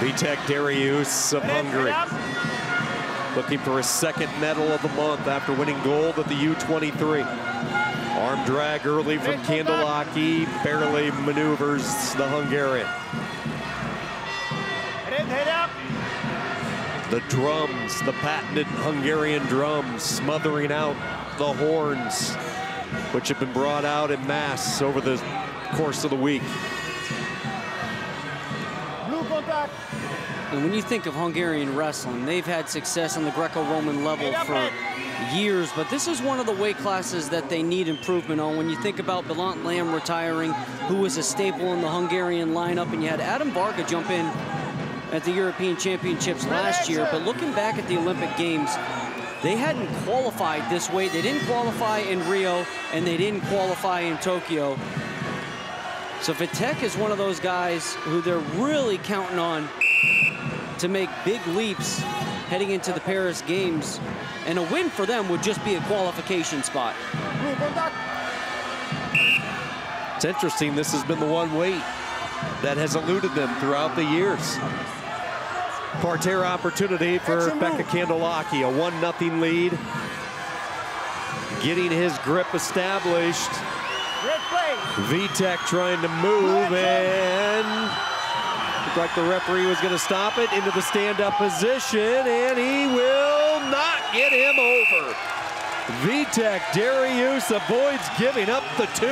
VITEK Darius of Hungary, looking for his second medal of the month after winning gold at the U23. Arm drag early from Kandelaki, barely maneuvers the Hungarian. The drums, the patented Hungarian drums, smothering out the horns, which have been brought out in mass over the course of the week. And when you think of Hungarian wrestling, they've had success on the Greco-Roman level for years, but this is one of the weight classes that they need improvement on. When you think about Belant Lamb retiring, who was a staple in the Hungarian lineup, and you had Adam Varga jump in at the European Championships last year, but looking back at the Olympic Games, they hadn't qualified this way. They didn't qualify in Rio, and they didn't qualify in Tokyo. So VITEK is one of those guys who they're really counting on to make big leaps heading into the Paris Games. And a win for them would just be a qualification spot. It's interesting, this has been the one weight that has eluded them throughout the years. Parterre opportunity for Pekka Kandelaki, a 1-0 lead. Getting his grip established. VITEK trying to move, and looked like the referee was going to stop it into the stand-up position, and he will not get him over. VITEK Darius avoids giving up the 2.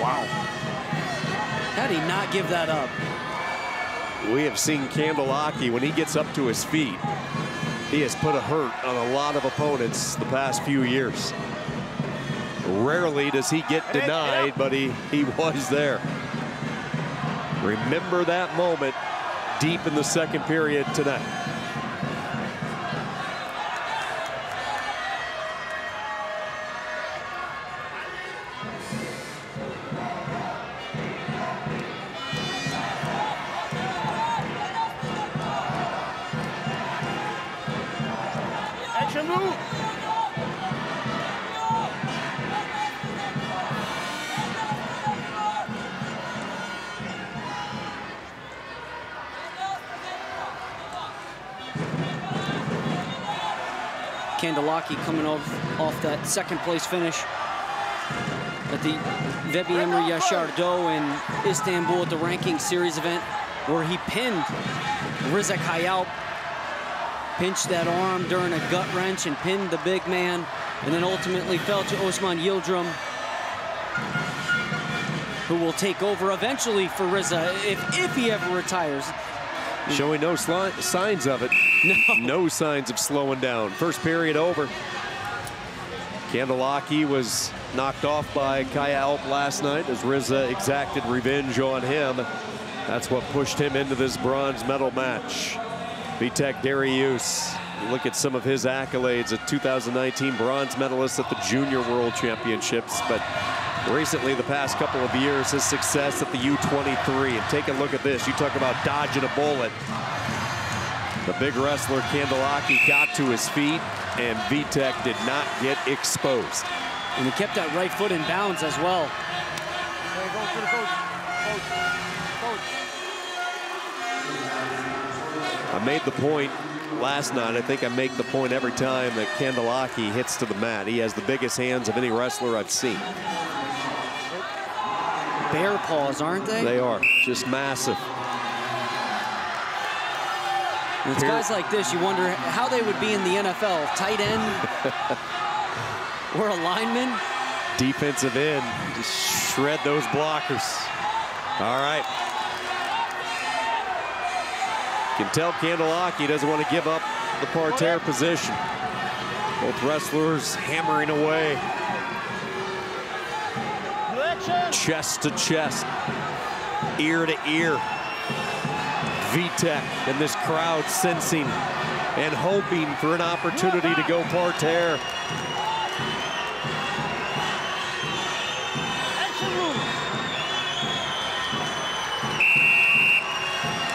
Wow. How did he not give that up? We have seen Kandelaki, when he gets up to his feet, he has put a hurt on a lot of opponents the past few years. Rarely does he get denied, but he was there. Remember that moment deep in the second period tonight. Action move. Kandelaki coming off that second place finish at the Vebi Emre Yaşar in Istanbul at the ranking series event, where he pinned Rıza Kayalp, pinched that arm during a gut wrench and pinned the big man, and then ultimately fell to Osman Yildirim, who will take over eventually for Rıza if he ever retires. Showing no signs of it. No signs of slowing down. First period over. Kandelaki was knocked off by Kayalp last night as Rıza exacted revenge on him. That's what pushed him into this bronze medal match. VITEK Darius, look at some of his accolades, a 2019 bronze medalist at the Junior World Championships, but recently, the past couple of years, his success at the U23. And take a look at this. You talk about dodging a bullet. The big wrestler Kandelaki got to his feet, and VITEK did not get exposed. And he kept that right foot in bounds as well. I made the point last night. I think I make the point every time that Kandelaki hits to the mat. He has the biggest hands of any wrestler I've seen. Bear paws, aren't they? They are, just massive. And it's guys like this, you wonder how they would be in the NFL. Tight end or a lineman. Defensive end, just shred those blockers. All right. You can tell Kandelaki doesn't want to give up the parterre position. Both wrestlers hammering away. Chest to chest, ear to ear. VITEK and this crowd sensing and hoping for an opportunity to go parterre.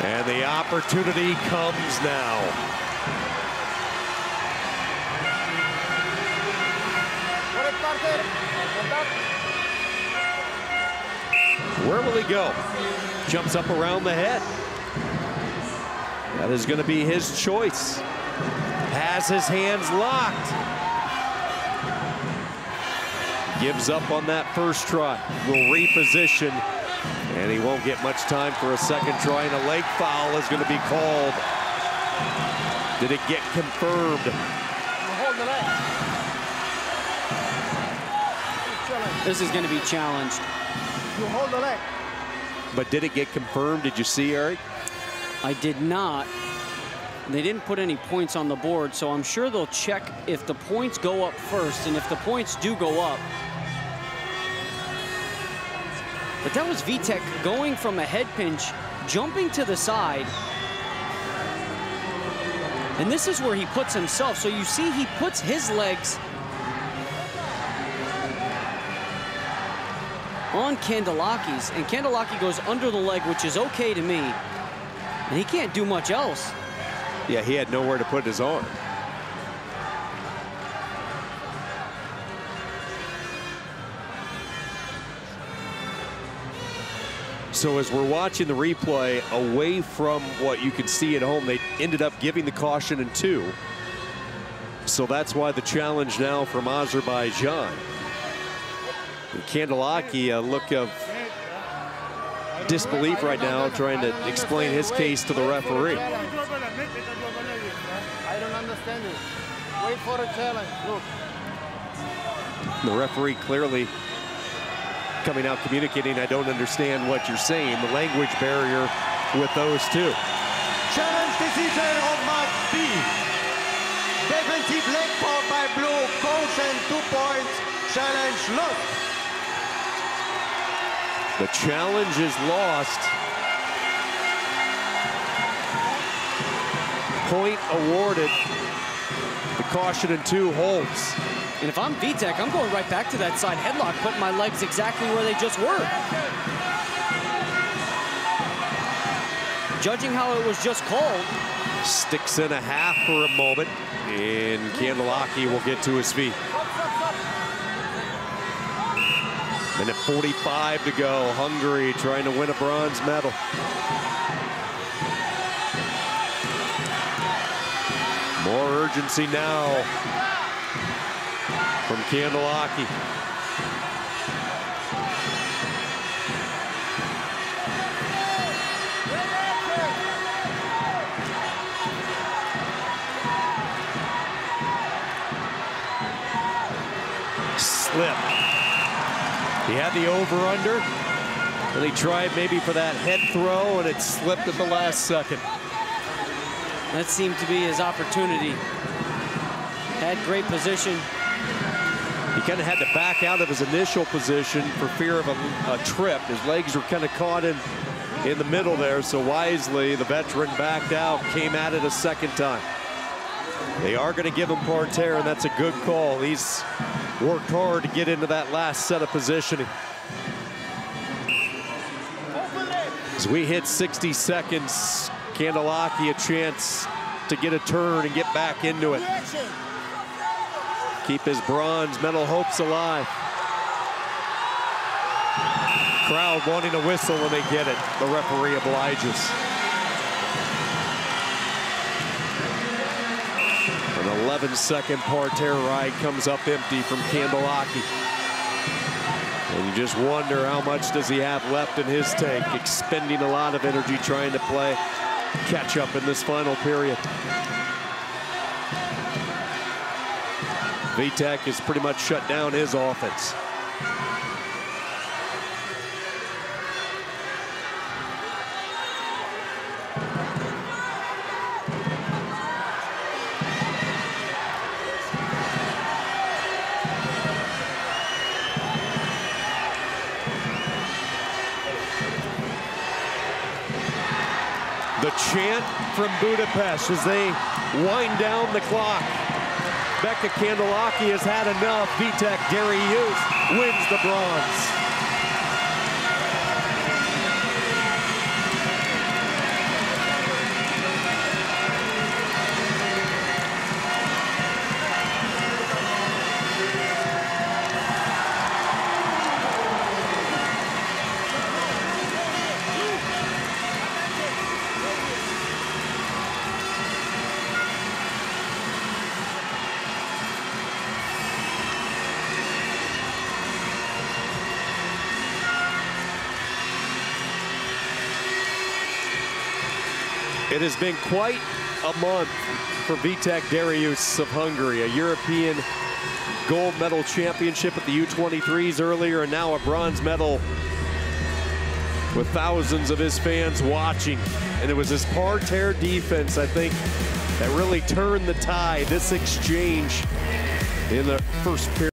And the opportunity comes now. Where will he go? Jumps up around the head. That is going to be his choice. Has his hands locked. Gives up on that first try. Will reposition. And he won't get much time for a second try. And a leg foul is going to be called. Did it get confirmed? This is going to be challenged. You hold the leg. But did it get confirmed? Did you see, Eric? I did not. They didn't put any points on the board, so I'm sure they'll check if the points go up first, and if the points do go up. But that was VITEK going from a head pinch, jumping to the side. And this is where he puts himself. So you see he puts his legs on Kandelaki's, and Kandelaki goes under the leg, which is okay to me. And he can't do much else. Yeah, he had nowhere to put his arm. So as we're watching the replay, away from what you can see at home, they ended up giving the caution in 2. So that's why the challenge now from Azerbaijan. And Kandelaki, a look of disbelief right now, trying to explain his case to the referee. I don't understand it. Wait for a challenge. Look. The referee clearly coming out communicating, I don't understand what you're saying. The language barrier with those two. Challenge decision of match B. Defensive leg foul by blue. Caution, 2 points. Challenge lost. The challenge is lost. Point awarded. The caution in 2 holds. And if I'm VITEK, I'm going right back to that side headlock, putting my legs exactly where they just were. Judging how it was just called. Sticks in a half for a moment, and Kandelaki will get to his feet. Minute 45 to go. Hungary trying to win a bronze medal. More urgency now from Kandelaki. Slip. He had the over-under, and he tried maybe for that head throw, and it slipped at the last second. That seemed to be his opportunity. Had great position. He kind of had to back out of his initial position for fear of a trip. His legs were kind of caught in the middle there, so wisely the veteran backed out, came at it a second time. They are going to give him parterre, and that's a good call. He's worked hard to get into that last set of positioning. As we hit 60 seconds, Kandelaki a chance to get a turn and get back into it. Keep his bronze medal hopes alive. Crowd wanting to whistle when they get it. The referee obliges. An 11-second parterre ride comes up empty from Kandelaki. And you just wonder how much does he have left in his tank, expending a lot of energy trying to play catch up in this final period. VITEK has pretty much shut down his offense. The chant from Budapest as they wind down the clock. Becca Kandelaki has had enough. VITEK Dariush wins the bronze. It has been quite a month for VITEK Darius of Hungary, a European gold medal championship at the U23s earlier, and now a bronze medal with thousands of his fans watching. And it was his parterre defense, I think, that really turned the tide, this exchange in the first period.